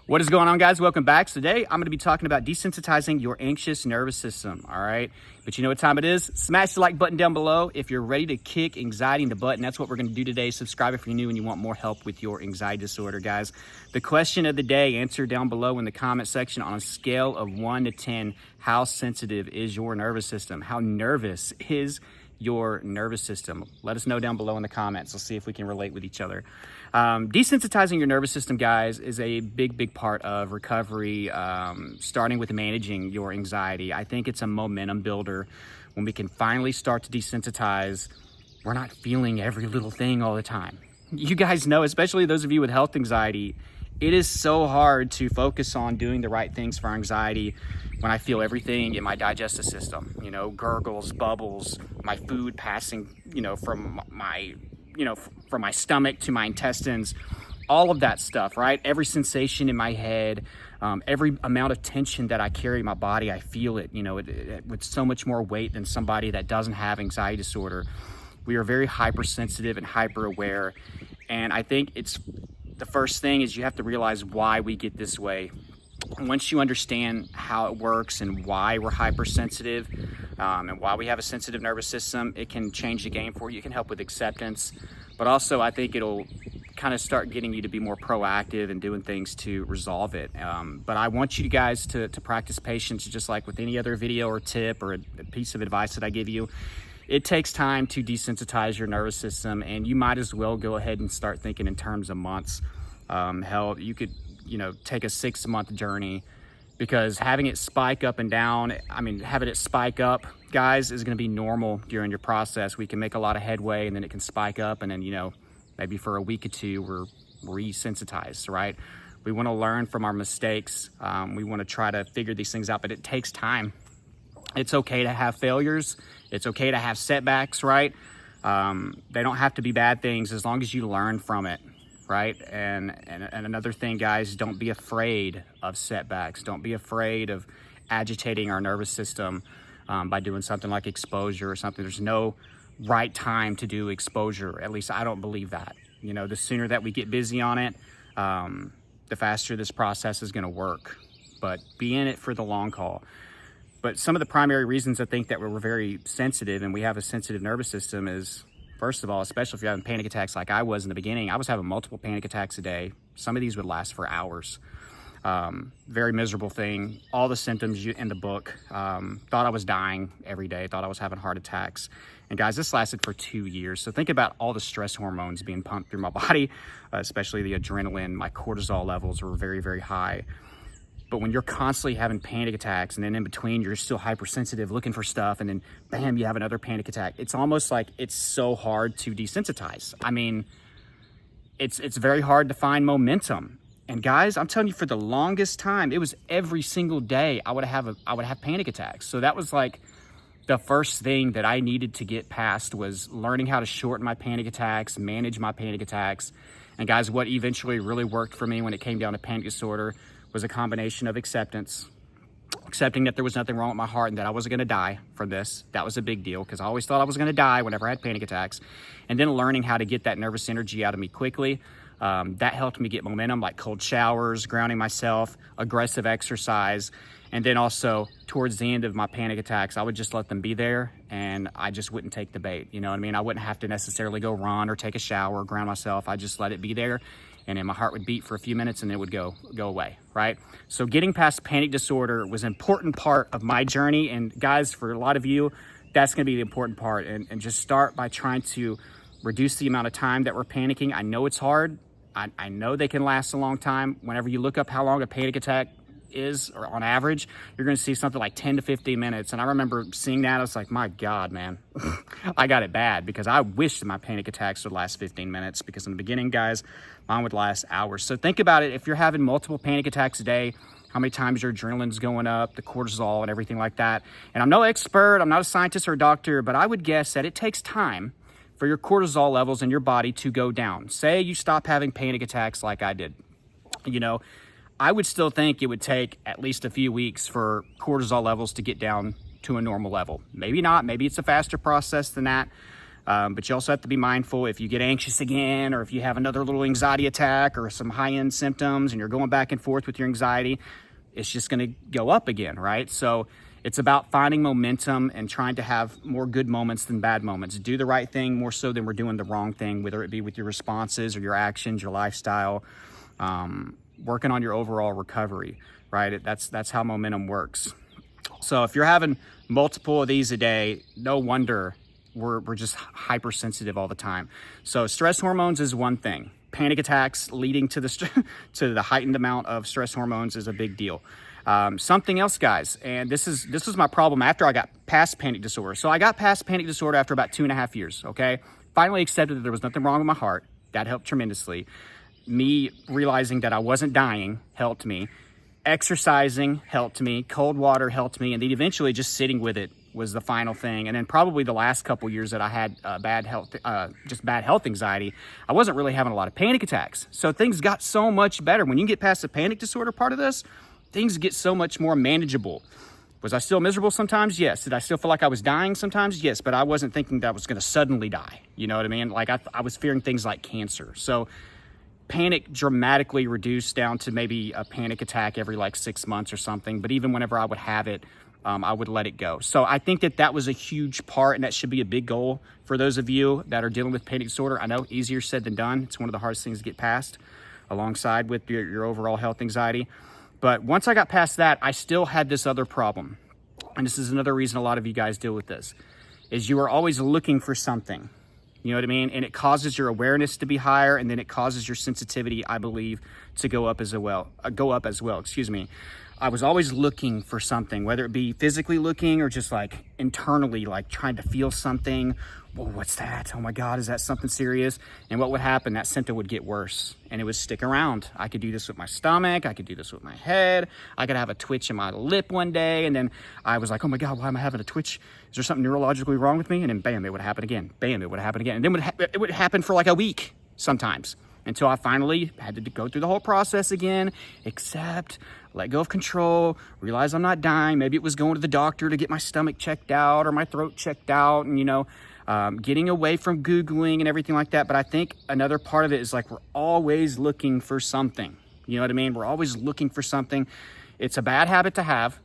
What is going on, guys? Welcome back. Today, I'm going to be talking about desensitizing your anxious nervous system, all right? But you know what time it is? Smash the like button down below if you're ready to kick anxiety in the butt, and that's what we're going to do today. Subscribe if you're new and you want more help with your anxiety disorder, guys. The question of the day, answer down below in the comment section on a scale of 1 to 10. How sensitive is your nervous system? How nervous is your nervous system? Let us know down below in the comments. Let's see if we can relate with each other. Desensitizing your nervous system, guys, is a big part of recovery, starting with managing your anxiety. I think it's a momentum builder. When we can finally start to desensitize, we're not feeling every little thing all the time. You guys know, especially those of you with health anxiety, it is so hard to focus on doing the right things for anxiety when I feel everything in my digestive system, gurgles, bubbles, my food passing, from my stomach to my intestines, all of that stuff, right? Every sensation in my head, every amount of tension that I carry in my body, I feel it, with so much more weight than somebody that doesn't have anxiety disorder. We are very hypersensitive and hyper aware. And I think the first thing is you have to realize why we get this way. And once you understand how it works and why we're hypersensitive, and why we have a sensitive nervous system, it can change the game for you. It can help with acceptance, but also I think it'll kind of start getting you to be more proactive and doing things to resolve it. But I want you guys to practice patience, just like with any other video or tip or a piece of advice that I give you. It takes time to desensitize your nervous system, and you might as well go ahead and start thinking in terms of months. Hell, you could take a 6-month journey, because having it spike up and down, having it spike up, guys, is going to be normal during your process. We can make a lot of headway, and then it can spike up, and then, maybe for a week or two, we're resensitized, right? We want to learn from our mistakes. We want to try to figure these things out, but it takes time. It's okay to have failures. It's okay to have setbacks, right? They don't have to be bad things as long as you learn from it. Right? And another thing, guys, don't be afraid of setbacks. Don't be afraid of agitating our nervous system by doing something like exposure or something. There's no right time to do exposure. At least I don't believe that. The sooner that we get busy on it, the faster this process is going to work. But be in it for the long haul. But some of the primary reasons I think that we're very sensitive and we have a sensitive nervous system is, first of all, especially if you're having panic attacks like I was in the beginning, I was having multiple panic attacks a day. Some of these would last for hours. Very miserable thing. All the symptoms in the book. Thought I was dying every day. Thought I was having heart attacks. And guys, this lasted for 2 years. So think about all the stress hormones being pumped through my body, especially the adrenaline. My cortisol levels were very high. But when you're constantly having panic attacks, and then in between you're still hypersensitive looking for stuff, and then bam, you have another panic attack, it's almost like it's so hard to desensitize. It's very hard to find momentum. And guys, I'm telling you, for the longest time, it was every single day I would have panic attacks. So that was like the first thing that I needed to get past, was learning how to shorten my panic attacks, manage my panic attacks. And guys, what eventually really worked for me when it came down to panic disorder was a combination of acceptance, accepting that there was nothing wrong with my heart and that I wasn't going to die from this. That was a big deal, because I always thought I was going to die whenever I had panic attacks. And then learning how to get that nervous energy out of me quickly. That helped me get momentum, like cold showers, grounding myself, aggressive exercise. And then also towards the end of my panic attacks, I would just let them be there, and I just wouldn't take the bait. You know what I mean? I wouldn't have to necessarily go run or take a shower or ground myself. I just let it be there. And then my heart would beat for a few minutes and it would go away, right? So getting past panic disorder was an important part of my journey. And guys, for a lot of you, that's gonna be the important part. And just start by trying to reduce the amount of time that we're panicking. I know it's hard. I know they can last a long time. Whenever you look up how long a panic attack is, or on average, you're gonna see something like 10 to 15 minutes. And I remember seeing that, I was like, my God, man, I got it bad, because I wished my panic attacks would last 15 minutes, because in the beginning, guys, mine would last hours. So think about it. If you're having multiple panic attacks a day, how many times your adrenaline's going up, the cortisol and everything like that. And I'm no expert, I'm not a scientist or a doctor, but I would guess that it takes time for your cortisol levels in your body to go down. Say you stop having panic attacks like I did. I would still think it would take at least a few weeks for cortisol levels to get down to a normal level. Maybe not, maybe it's a faster process than that. But you also have to be mindful if you get anxious again, or if you have another little anxiety attack or some high-end symptoms and you're going back and forth with your anxiety, it's just going to go up again, right? So it's about finding momentum and trying to have more good moments than bad moments. Do the right thing more so than we're doing the wrong thing, whether it be with your responses or your actions, your lifestyle, working on your overall recovery, right? That's how momentum works. So if you're having multiple of these a day, no wonder we're just hypersensitive all the time. So stress hormones is one thing. Panic attacks leading to the heightened amount of stress hormones is a big deal. Something else, guys, and this was my problem after I got past panic disorder. So I got past panic disorder after about 2.5 years, okay? Finally accepted that there was nothing wrong with my heart. That helped tremendously. Me realizing that I wasn't dying helped me. Exercising helped me. Cold water helped me. And then eventually just sitting with it was the final thing. And then probably the last couple years that I had bad health anxiety, I wasn't really having a lot of panic attacks. So things got so much better. When you get past the panic disorder part of this, things get so much more manageable. Was I still miserable sometimes? Yes. Did I still feel like I was dying sometimes? Yes. But I wasn't thinking that I was going to suddenly die. You know what I mean? Like I was fearing things like cancer. So panic dramatically reduced down to maybe a panic attack every like 6 months or something. But even whenever I would have it, I would let it go. So I think that was a huge part, and that should be a big goal for those of you that are dealing with panic disorder. I know easier said than done. It's one of the hardest things to get past alongside with your overall health anxiety. But once I got past that, I still had this other problem. And this is another reason a lot of you guys deal with this, is you are always looking for something. You know what I mean? And it causes your awareness to be higher, and then it causes your sensitivity, I believe, to go up as well. I was always looking for something, whether it be physically looking or just like internally, like trying to feel something. Whoa, what's that? Oh my God, is that something serious? And what would happen? That symptom would get worse and it would stick around. I could do this with my stomach. I could do this with my head. I could have a twitch in my lip one day. And then I was like, oh my God, why am I having a twitch? Is there something neurologically wrong with me? And then bam, it would happen again. Bam, it would happen again. And then it would happen for like a week sometimes, until I finally had to go through the whole process again, accept, let go of control, realize I'm not dying. Maybe it was going to the doctor to get my stomach checked out or my throat checked out, and, getting away from Googling and everything like that. But I think another part of it is like we're always looking for something. You know what I mean? We're always looking for something. It's a bad habit to have,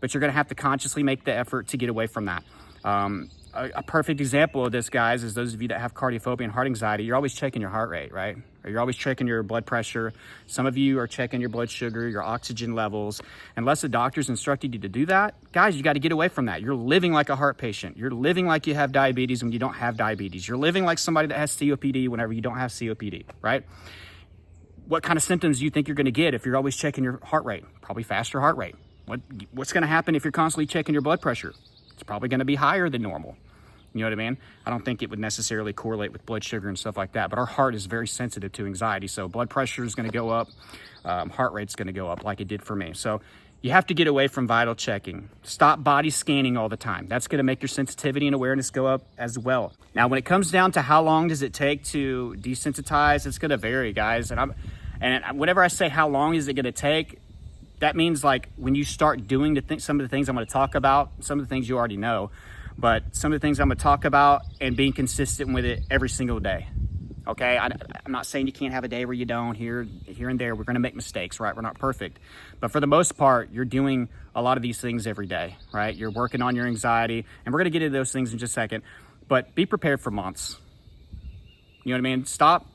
but you're going to have to consciously make the effort to get away from that. A perfect example of this, guys, is those of you that have cardiophobia and heart anxiety. You're always checking your heart rate, right? Or you're always checking your blood pressure. Some of you are checking your blood sugar, your oxygen levels. Unless the doctor's instructed you to do that, guys, you got to get away from that. You're living like a heart patient. You're living like you have diabetes when you don't have diabetes. You're living like somebody that has COPD whenever you don't have COPD, right? What kind of symptoms do you think you're going to get if you're always checking your heart rate? Probably faster heart rate. What's going to happen if you're constantly checking your blood pressure? It's probably going to be higher than normal. You know what I mean? I don't think it would necessarily correlate with blood sugar and stuff like that, but our heart is very sensitive to anxiety. So blood pressure is going to go up, heart rate's going to go up like it did for me. So you have to get away from vital checking. Stop body scanning all the time. That's going to make your sensitivity and awareness go up as well. Now, when it comes down to how long does it take to desensitize, it's going to vary, guys. And whenever I say how long is it going to take, that means like when you start doing some of the things I'm going to talk about, some of the things you already know, but some of the things I'm going to talk about and being consistent with it every single day. Okay, I'm not saying you can't have a day where you don't, here and there. We're going to make mistakes, right? We're not perfect. But for the most part, you're doing a lot of these things every day, right? You're working on your anxiety, and we're going to get into those things in just a second. But be prepared for months. You know what I mean? Stop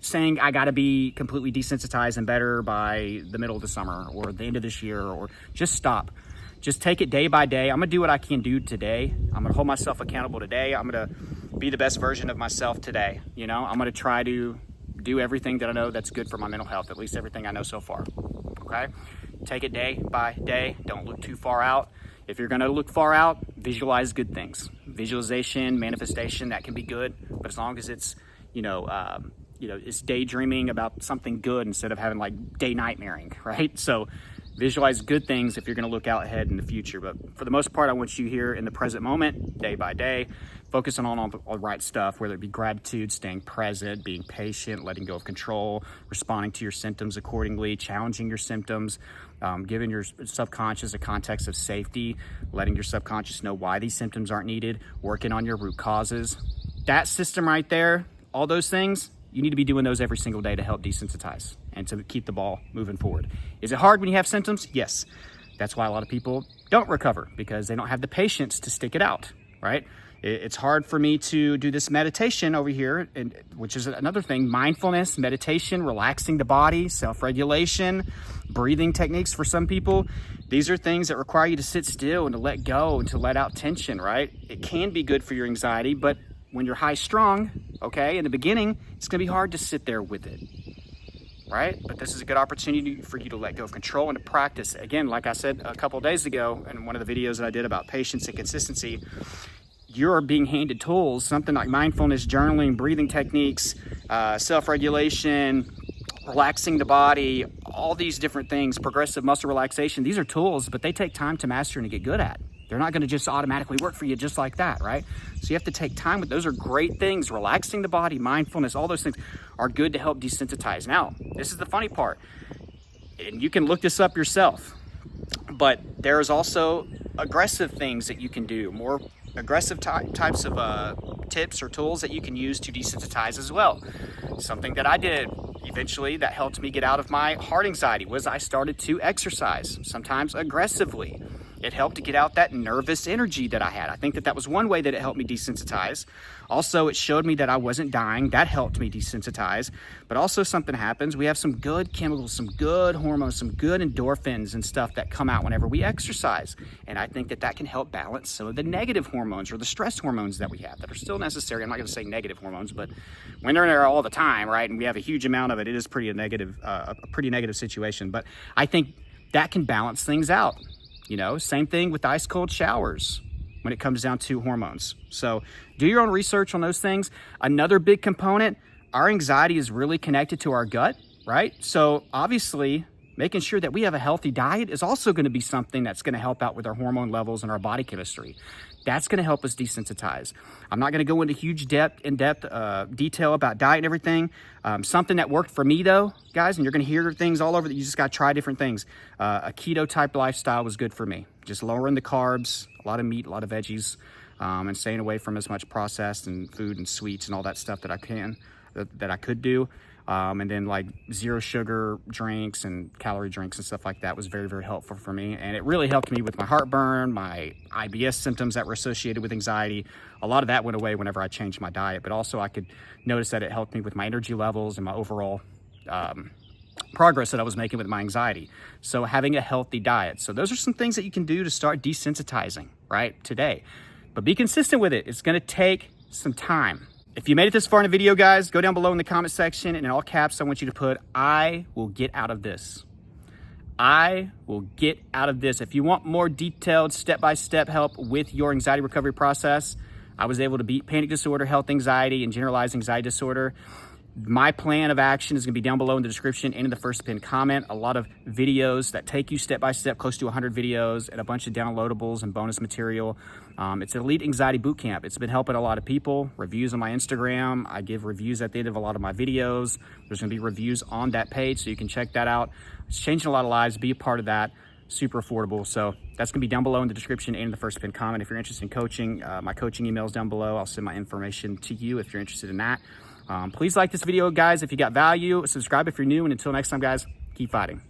saying I got to be completely desensitized and better by the middle of the summer or the end of this year, or just stop. Just take it day by day. I'm going to do what I can do today. I'm going to hold myself accountable today. I'm going to be the best version of myself today. I'm going to try to do everything that I know that's good for my mental health, at least everything I know so far. Okay? Take it day by day. Don't look too far out. If you're going to look far out, visualize good things. Visualization, manifestation, that can be good. But as long as it's, it's daydreaming about something good instead of having like day nightmaring, right? So visualize good things if you're going to look out ahead in the future. But for the most part, I want you here in the present moment, day by day, focusing on all the right stuff, whether it be gratitude, staying present, being patient, letting go of control, responding to your symptoms accordingly, challenging your symptoms, giving your subconscious a context of safety, letting your subconscious know why these symptoms aren't needed, working on your root causes. that system right there, all those things, you need to be doing those every single day to help desensitize and to keep the ball moving forward. Is it hard when you have symptoms? Yes. That's why a lot of people don't recover, because they don't have the patience to stick it out, right? It's hard for me to do this meditation over here, which is another thing, mindfulness, meditation, relaxing the body, self-regulation, breathing techniques for some people. These are things that require you to sit still and to let go and to let out tension, right? It can be good for your anxiety, but when you're high strung, okay, in the beginning, it's gonna be hard to sit there with it, right? But this is a good opportunity for you to let go of control and to practice. Again, like I said a couple of days ago in one of the videos that I did about patience and consistency, you're being handed tools, something like mindfulness, journaling, breathing techniques, self-regulation, relaxing the body, all these different things, progressive muscle relaxation. These are tools, but they take time to master and to get good at. They're not gonna just automatically work for you just like that, right? So you have to take time with those. Are great things. Relaxing the body, mindfulness, all those things are good to help desensitize. Now, this is the funny part, and you can look this up yourself, but there's also aggressive things that you can do, more aggressive types of tips or tools that you can use to desensitize as well. Something that I did eventually that helped me get out of my heart anxiety was I started to exercise, sometimes aggressively. It helped to get out that nervous energy that I had. I think that was one way that it helped me desensitize. Also, it showed me that I wasn't dying. That helped me desensitize. But also something happens. We have some good chemicals, some good hormones, some good endorphins and stuff that come out whenever we exercise. And I think that can help balance some of the negative hormones or the stress hormones that we have that are still necessary. I'm not going to say negative hormones, but when they're in there all the time, right, and we have a huge amount of it, it is a pretty negative situation. But I think that can balance things out. You know, same thing with ice cold showers when it comes down to hormones. So do your own research on those things. Another big component, our anxiety is really connected to our gut, right? So obviously making sure that we have a healthy diet is also going to be something that's going to help out with our hormone levels and our body chemistry. That's going to help us desensitize. I'm not going to go into huge in-depth detail about diet and everything. Something that worked for me though, guys, and you're going to hear things all over that you just got to try different things. A keto type lifestyle was good for me. Just lowering the carbs, a lot of meat, a lot of veggies, and staying away from as much processed and food and sweets and all that stuff that I could do. And then like zero sugar drinks and calorie drinks and stuff like that was very, very helpful for me. And it really helped me with my heartburn, my IBS symptoms that were associated with anxiety. A lot of that went away whenever I changed my diet, but also I could notice that it helped me with my energy levels and my overall progress that I was making with my anxiety. So having a healthy diet. So those are some things that you can do to start desensitizing, right, today. But be consistent with it. It's going to take some time. If you made it this far in the video, guys, go down below in the comment section, and in all caps, I want you to put, I will get out of this. I will get out of this. If you want more detailed step-by-step help with your anxiety recovery process, I was able to beat panic disorder, health anxiety, and generalized anxiety disorder. My plan of action is going to be down below in the description and in the first pinned comment. A lot of videos that take you step-by-step, close to 100 videos, and a bunch of downloadables and bonus material. It's ELITE ANXIETY BOOTCAMP. It's been helping a lot of people. Reviews on my Instagram. I give reviews at the end of a lot of my videos. There's going to be reviews on that page, so you can check that out. It's changing a lot of lives. Be a part of that. Super affordable. So that's going to be down below in the description and in the first pinned comment. If you're interested in coaching, my coaching email is down below. I'll send my information to you if you're interested in that. Please like this video, guys, if you got value. Subscribe if you're new. And until next time, guys, keep fighting.